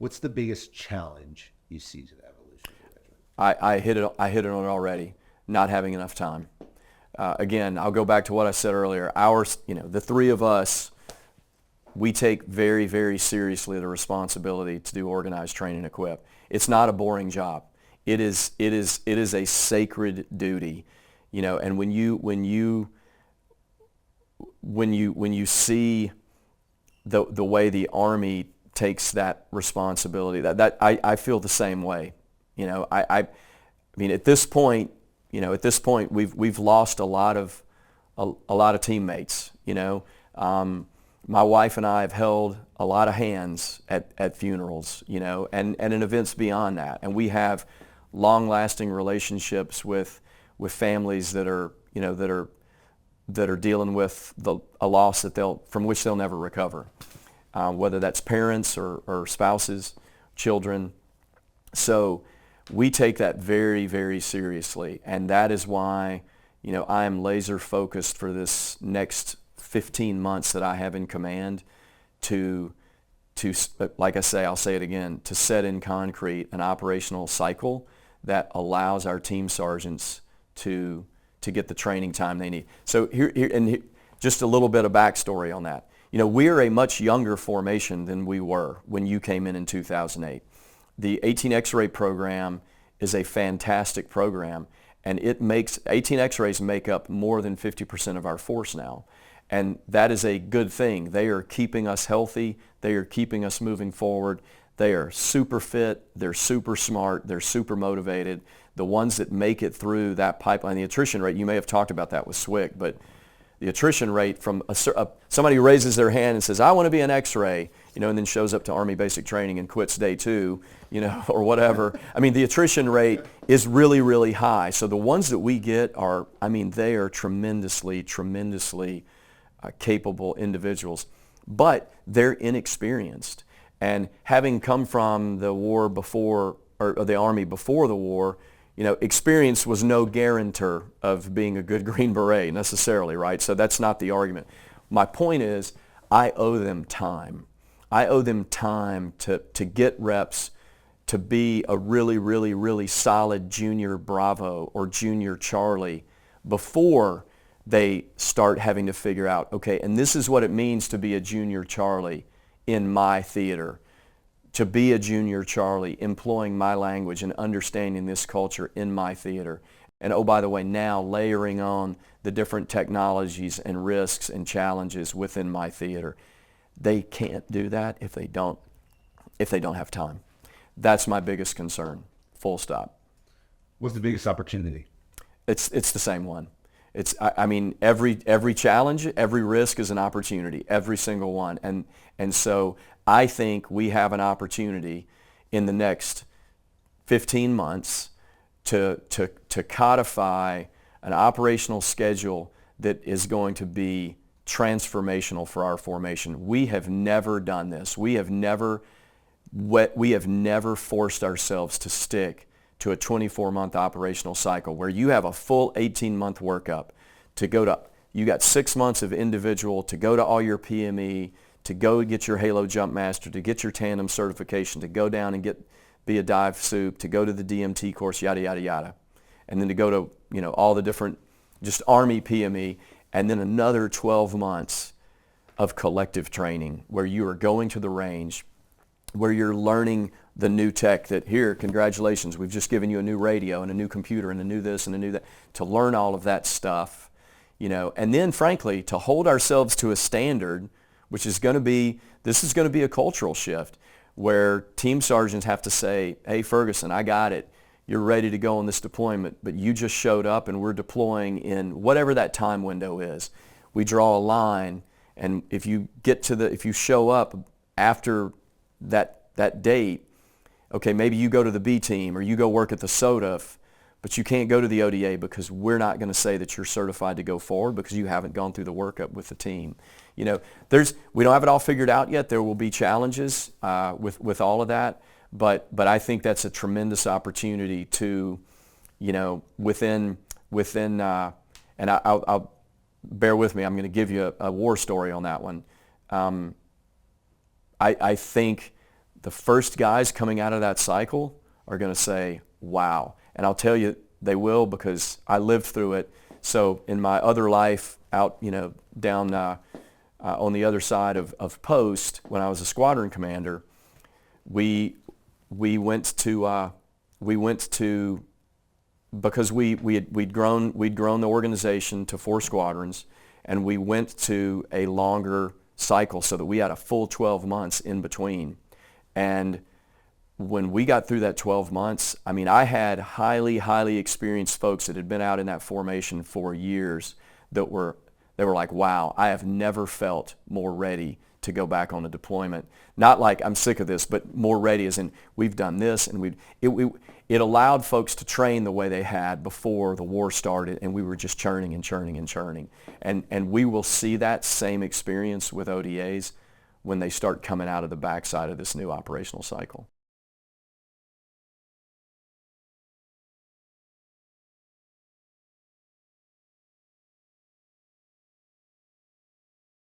What's the biggest challenge you see to the evolution of the regiment? I hit it on it already. Not having enough time. Again, I'll go back to what I said earlier. The three of us, we take very, very seriously the responsibility to do organized train and equip. It's not a boring job. It is a sacred duty, and when you see the way the Army takes that responsibility, that I feel the same way. I mean, at this point, we've lost a lot of teammates. My wife and I have held a lot of hands at funerals, and in events beyond that, and we have long-lasting relationships with families that are dealing with a loss from which they'll never recover, whether that's parents or spouses, children. So we take that very, very seriously, and that is why I am laser focused for this next 15 months that I have in command to like I say, I'll say it again, to set in concrete an operational cycle that allows our team sergeants to get the training time they need. So here, just a little bit of backstory on that. We're a much younger formation than we were when you came in 2008. The 18 X-ray program is a fantastic program, and 18 X-rays make up more than 50% of our force now. And that is a good thing. They are keeping us healthy. They are keeping us moving forward. They are super fit. They're super smart. They're super motivated. The ones that make it through that pipeline, the attrition rate, you may have talked about that with SWIC, but the attrition rate from somebody who raises their hand and says, I want to be an X-ray, and then shows up to Army basic training and quits day 2, or whatever. I mean, the attrition rate is really, really high. So the ones that we get they are tremendously capable individuals, but they're inexperienced. And having come from the war before, or the Army before the war, experience was no guarantor of being a good Green Beret necessarily, right? So that's not the argument. My point is, I owe them time. I owe them time to get reps, to be a really, really, really solid junior Bravo or junior Charlie before they start having to figure out, okay, and this is what it means to be a junior Charlie in my theater, to be a junior Charlie, employing my language and understanding this culture in my theater. And oh, by the way, now layering on the different technologies and risks and challenges within my theater. They can't do that if they don't have time. That's my biggest concern, full stop. What's the biggest opportunity? It's the same one. Every challenge, every risk is an opportunity, every single one. And so I think we have an opportunity in the next 15 months to codify an operational schedule that is going to be transformational for our formation. We have never done this. We have never forced ourselves to stick to a 24-month operational cycle where you have a full 18-month workup to go to. You got 6 months of individual to go to all your PME, to go get your Halo Jump Master, to get your tandem certification, to go down and be a dive soup, to go to the DMT course, yada, yada, yada. And then to go to, all the different, just Army PME, and then another 12 months of collective training where you are going to the range, where you're learning the new tech that, here, congratulations, we've just given you a new radio and a new computer and a new this and a new that, to learn all of that stuff, and then frankly, to hold ourselves to a standard, which is going to be a cultural shift where team sergeants have to say, hey, Ferguson, I got it. You're ready to go on this deployment, but you just showed up and we're deploying in whatever that time window is. We draw a line, and if you show up after that date, okay, maybe you go to the B team or you go work at the SOTF, but you can't go to the ODA because we're not going to say that you're certified to go forward because you haven't gone through the workup with the team. We don't have it all figured out yet. There will be challenges with all of that, but I think that's a tremendous opportunity to, within and I'll bear with me. I'm going to give you a war story on that one. I think the first guys coming out of that cycle are going to say, wow. And I'll tell you, they will, because I lived through it. So in my other life out, down on the other side of post, when I was a squadron commander, we went to because we'd grown the organization to 4 squadrons, and we went to a longer cycle so that we had a full 12 months in between. And when we got through that 12 months, I mean, I had highly experienced folks that had been out in that formation for years they were like, wow, I have never felt more ready to go back on a deployment. Not like I'm sick of this, but more ready as in we've done this, and it allowed folks to train the way they had before the war started, and we were just churning and churning and churning. And we will see that same experience with ODAs when they start coming out of the backside of this new operational cycle.